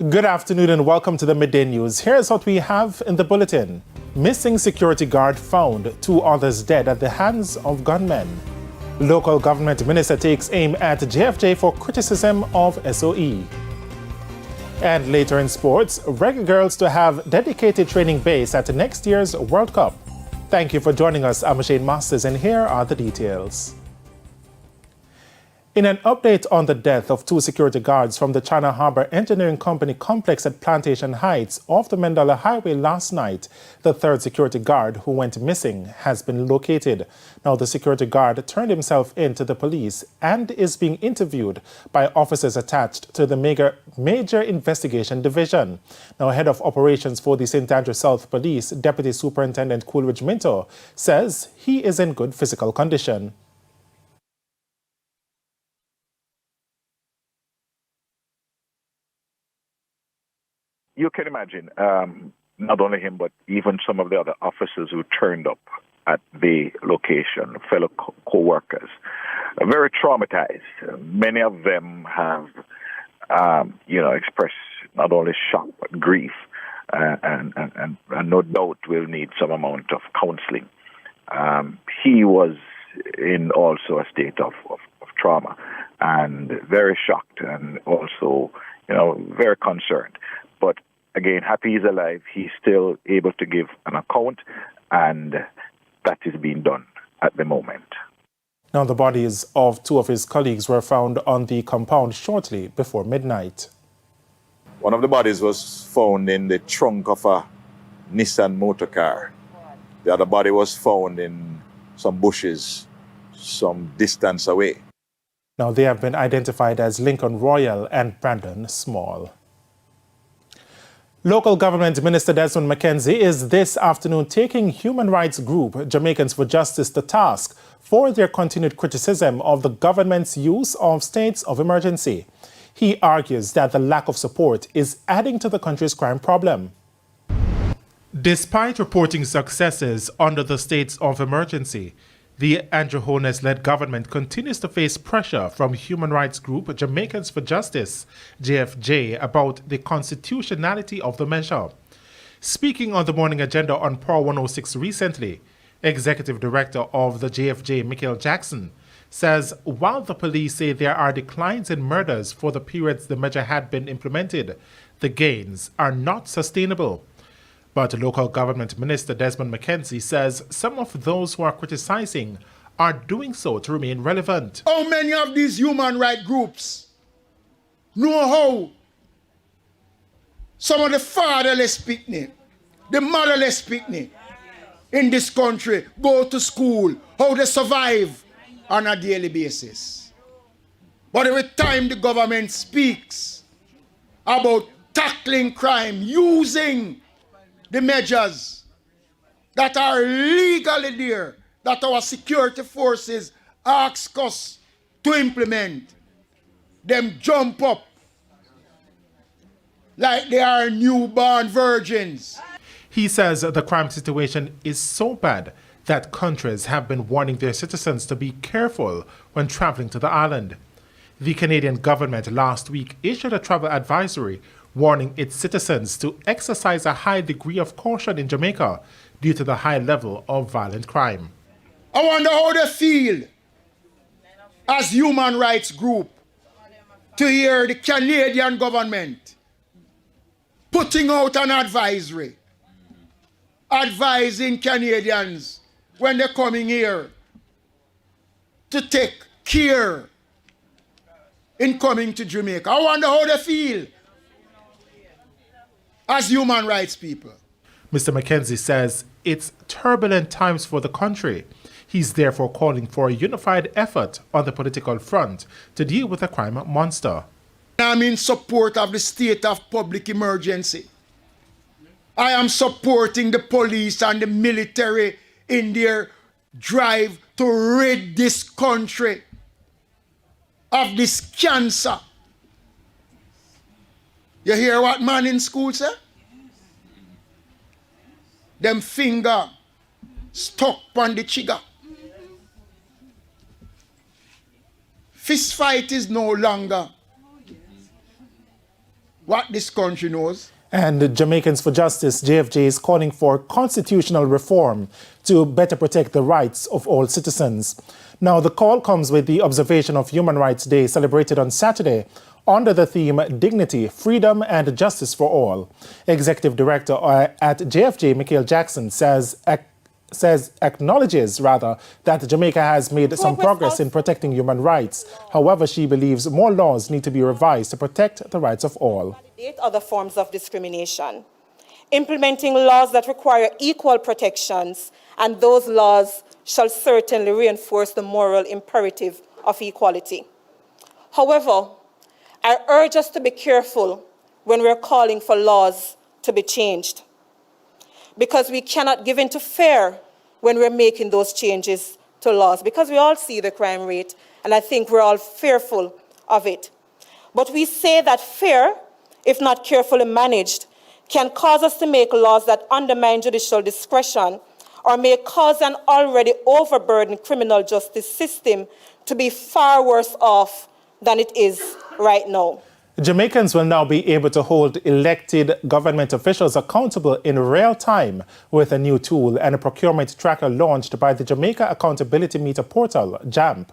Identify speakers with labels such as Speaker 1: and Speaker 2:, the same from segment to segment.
Speaker 1: Good afternoon and welcome to the Midday News. Here's what we have in the bulletin. Missing security guard found, 2 others dead at the hands of gunmen. Local government minister takes aim at JFJ for criticism of SOE. And later in sports, Reggae Girls to have dedicated training base at next year's World Cup. Thank you for joining us. I'm Shane Masters and here are the details. In an update on the death of 2 security guards from the China Harbour Engineering Company complex at Plantation Heights off the Mandela Highway last night, the 3rd security guard who went missing has been located. Now, the security guard turned himself in to the police and is being interviewed by officers attached to the Major Investigation Division. Now, head of operations for the St. Andrew South Police, Deputy Superintendent Coolidge Minto, says he is in good physical condition.
Speaker 2: You can imagine, not only him, but even some of the other officers who turned up at the location, fellow co-workers, very traumatized. Many of them have, expressed not only shock, but grief, and no doubt will need some amount of counseling. He was in also a state of trauma and very shocked and also, very concerned. But again, happy he's alive. He's still able to give an account, and that is being done at the moment.
Speaker 1: Now, the bodies of 2 of his colleagues were found on the compound shortly before midnight.
Speaker 3: One of the bodies was found in the trunk of a Nissan motor car. The other body was found in some bushes some distance away.
Speaker 1: Now, they have been identified as Lincoln Royal and Brandon Small. Local Government Minister Desmond McKenzie is this afternoon taking human rights group Jamaicans for Justice to task for their continued criticism of the government's use of states of emergency. He argues that the lack of support is adding to the country's crime problem. Despite reporting successes under the states of emergency, the Andrew Holness-led government continues to face pressure from human rights group Jamaicans for Justice, JFJ, about the constitutionality of the measure. Speaking on the morning agenda on Power 106 recently, Executive Director of the JFJ, Michael Jackson, says while the police say there are declines in murders for the periods the measure had been implemented, the gains are not sustainable. But local government minister Desmond McKenzie says some of those who are criticizing are doing so to remain relevant.
Speaker 4: How many of these human rights groups know how some of the fatherless picnic, the motherless picnic in this country go to school, how they survive on a daily basis? But every time the government speaks about tackling crime, using the measures that are legally there, that our security forces ask us to implement, them jump up like they are newborn virgins.
Speaker 1: He says the crime situation is so bad that countries have been warning their citizens to be careful when traveling to the island. The Canadian government last week issued a travel advisory warning its citizens to exercise a high degree of caution in Jamaica due to the high level of violent crime.
Speaker 4: I wonder how they feel as human rights group to hear the Canadian government putting out an advisory, advising Canadians when they're coming here to take care in coming to Jamaica. I wonder how they feel as human rights people.
Speaker 1: Mr. McKenzie says it's turbulent times for the country. He's therefore calling for a unified effort on the political front to deal with the crime monster.
Speaker 4: I'm in support of the state of public emergency. I am supporting the police and the military in their drive to rid this country of this cancer. You hear what man in school say? Them finger stuck on the trigger. Fist fight is no longer what this country knows.
Speaker 1: And Jamaicans for Justice, JFJ, is calling for constitutional reform to better protect the rights of all citizens. Now, the call comes with the observation of Human Rights Day celebrated on Saturday under the theme Dignity, Freedom and Justice for All. Executive Director at JFJ, Michael Jackson, acknowledges that Jamaica has made some progress in protecting human rights. However, she believes more laws need to be revised to protect the rights of all.
Speaker 5: Other forms of discrimination, implementing laws that require equal protections, and those laws shall certainly reinforce the moral imperative of equality. However, I urge us to be careful when we're calling for laws to be changed, because we cannot give in to fear when we're making those changes to laws, because we all see the crime rate, and I think we're all fearful of it. But we say that fear, if not carefully managed, can cause us to make laws that undermine judicial discretion or may cause an already overburdened criminal justice system to be far worse off than it is right now.
Speaker 1: Jamaicans will now be able to hold elected government officials accountable in real time with a new tool and a procurement tracker launched by the Jamaica Accountability Meter portal, JAMP.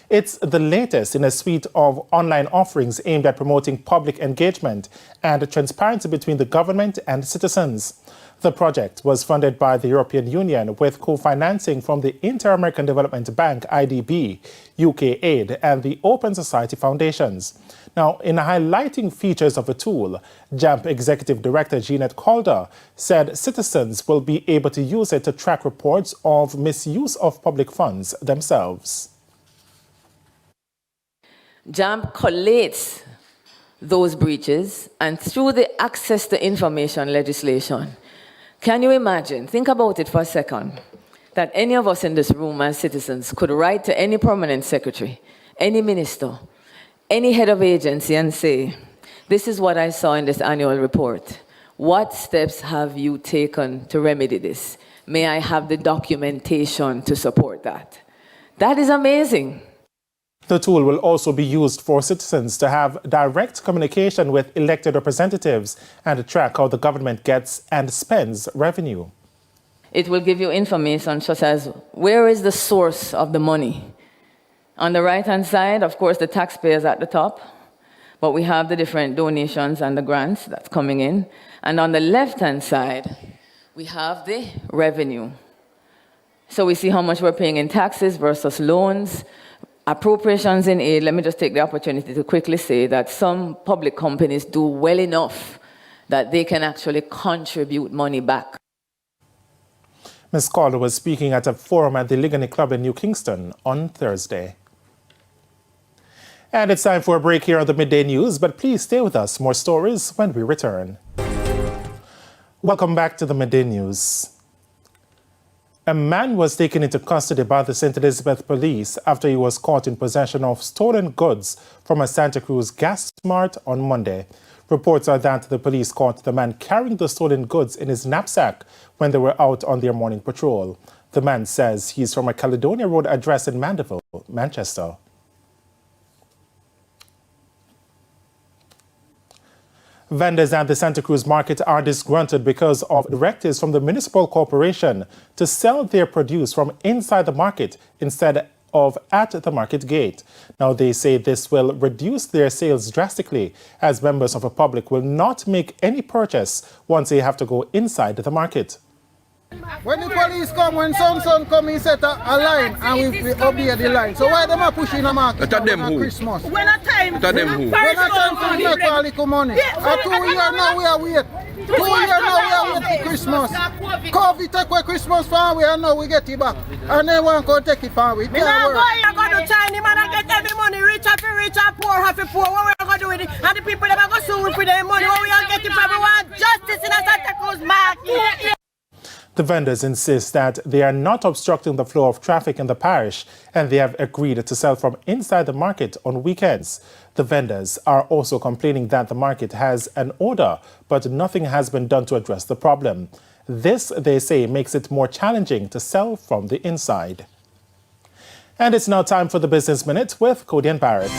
Speaker 1: It's the latest in a suite of online offerings aimed at promoting public engagement and transparency between the government and citizens. The project was funded by the European Union with co-financing from the Inter-American Development Bank, IDB, UK Aid, and the Open Society Foundations. Now, in highlighting features of the tool, JAMP Executive Director Jeanette Calder said citizens will be able to use it to track reports of misuse of public funds themselves.
Speaker 6: JAMP collates those breaches, and through the access to information legislation, can you imagine, think about it for a second, that any of us in this room as citizens could write to any permanent secretary, any minister, any head of agency and say, this is what I saw in this annual report. What steps have you taken to remedy this? May I have the documentation to support that? That is amazing.
Speaker 1: The tool will also be used for citizens to have direct communication with elected representatives and to track how the government gets and spends revenue.
Speaker 6: It will give you information such as where is the source of the money. On the right-hand side, of course, the taxpayers at the top, but we have the different donations and the grants that's coming in. And on the left-hand side, we have the revenue. So we see how much we're paying in taxes versus loans. Appropriations in aid, let me just take the opportunity to quickly say that some public companies do well enough that they can actually contribute money back.
Speaker 1: Ms. Calder was speaking at a forum at the Ligani Club in New Kingston on Thursday. And it's time for a break here on the Midday News, but please stay with us. More stories when we return. Welcome back to the Midday News. A man was taken into custody by the St. Elizabeth police after he was caught in possession of stolen goods from a Santa Cruz gas mart on Monday. Reports are that the police caught the man carrying the stolen goods in his knapsack when they were out on their morning patrol. The man says he's from a Caledonia Road address in Mandeville, Manchester. Vendors at the Santa Cruz market are disgruntled because of directives from the municipal corporation to sell their produce from inside the market instead of at the market gate. Now, they say this will reduce their sales drastically as members of the public will not make any purchase once they have to go inside the market.
Speaker 7: When the police come, when some come, he set a line and we obey the line. So why them are pushing a market on Christmas?
Speaker 8: When a time
Speaker 7: When a time for make all little money. And 2 years now we are wait. 2 years now we are wait for Christmas. COVID take away Christmas from we and now we get it back. And then one can take it from we.
Speaker 8: Me not going to China, man, and get every money. Rich have to rich and poor have to poor. What we going to do with it? And the people that are going to sue for their money. What we going to get it from? We want justice in a Santa Cruz market.
Speaker 1: The vendors insist that they are not obstructing the flow of traffic in the parish and they have agreed to sell from inside the market on weekends. The vendors are also complaining that the market has an order, but nothing has been done to address the problem. This, they say, makes it more challenging to sell from the inside. And it's now time for the Business Minute with Cody and Barrett.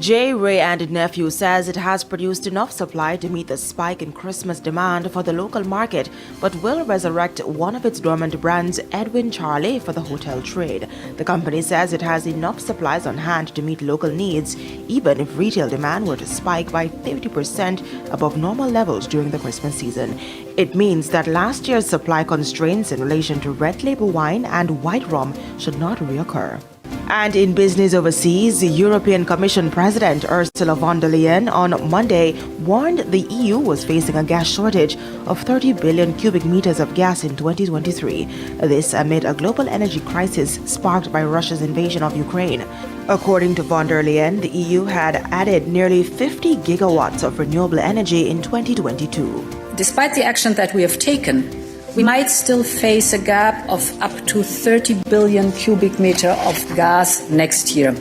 Speaker 9: J. Ray and Nephew says it has produced enough supply to meet the spike in Christmas demand for the local market, but will resurrect one of its dormant brands, Edwin Charlie, for the hotel trade. The company says it has enough supplies on hand to meet local needs, even if retail demand were to spike by 50% above normal levels during the Christmas season. It means that last year's supply constraints in relation to red label wine and white rum should not reoccur. And in business overseas, the European Commission President Ursula von der Leyen on Monday warned the EU was facing a gas shortage of 30 billion cubic meters of gas in 2023. This amid a global energy crisis sparked by Russia's invasion of Ukraine. According to von der Leyen, the EU had added nearly 50 gigawatts of renewable energy in 2022.
Speaker 10: Despite the action that we have taken, we might still face a gap of up to 30 billion cubic meter of gas next year.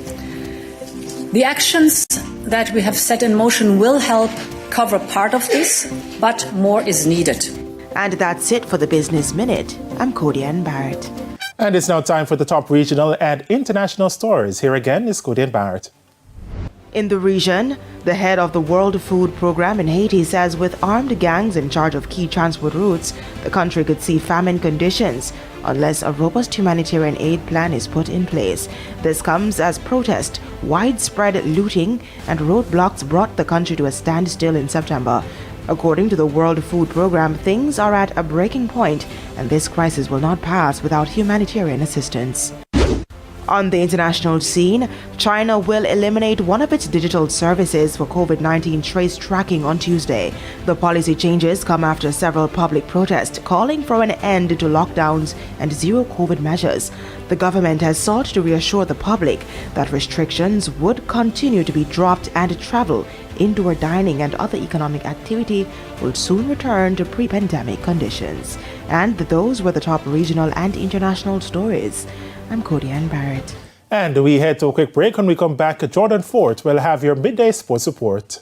Speaker 10: The actions that we have set in motion will help cover part of this, but more is needed.
Speaker 9: And that's it for the Business Minute. I'm Codian Barrett.
Speaker 1: And it's now time for the top regional and international stories. Here again is Codian Barrett.
Speaker 9: In the region, the head of the World Food Program in Haiti says with armed gangs in charge of key transport routes, the country could see famine conditions unless a robust humanitarian aid plan is put in place. This comes as protest, widespread looting, and roadblocks brought the country to a standstill in September. According to the World Food Program, things are at a breaking point, and this crisis will not pass without humanitarian assistance. On the international scene, China will eliminate one of its digital services for COVID-19 trace tracking on Tuesday. The policy changes come after several public protests calling for an end to lockdowns and zero COVID measures. The government has sought to reassure the public that restrictions would continue to be dropped and travel, indoor dining and other economic activity will soon return to pre-pandemic conditions. And those were the top regional and international stories. I'm Codian Barrett.
Speaker 1: And we head to a quick break. When we come back, Jordan Fort will have your midday sports report.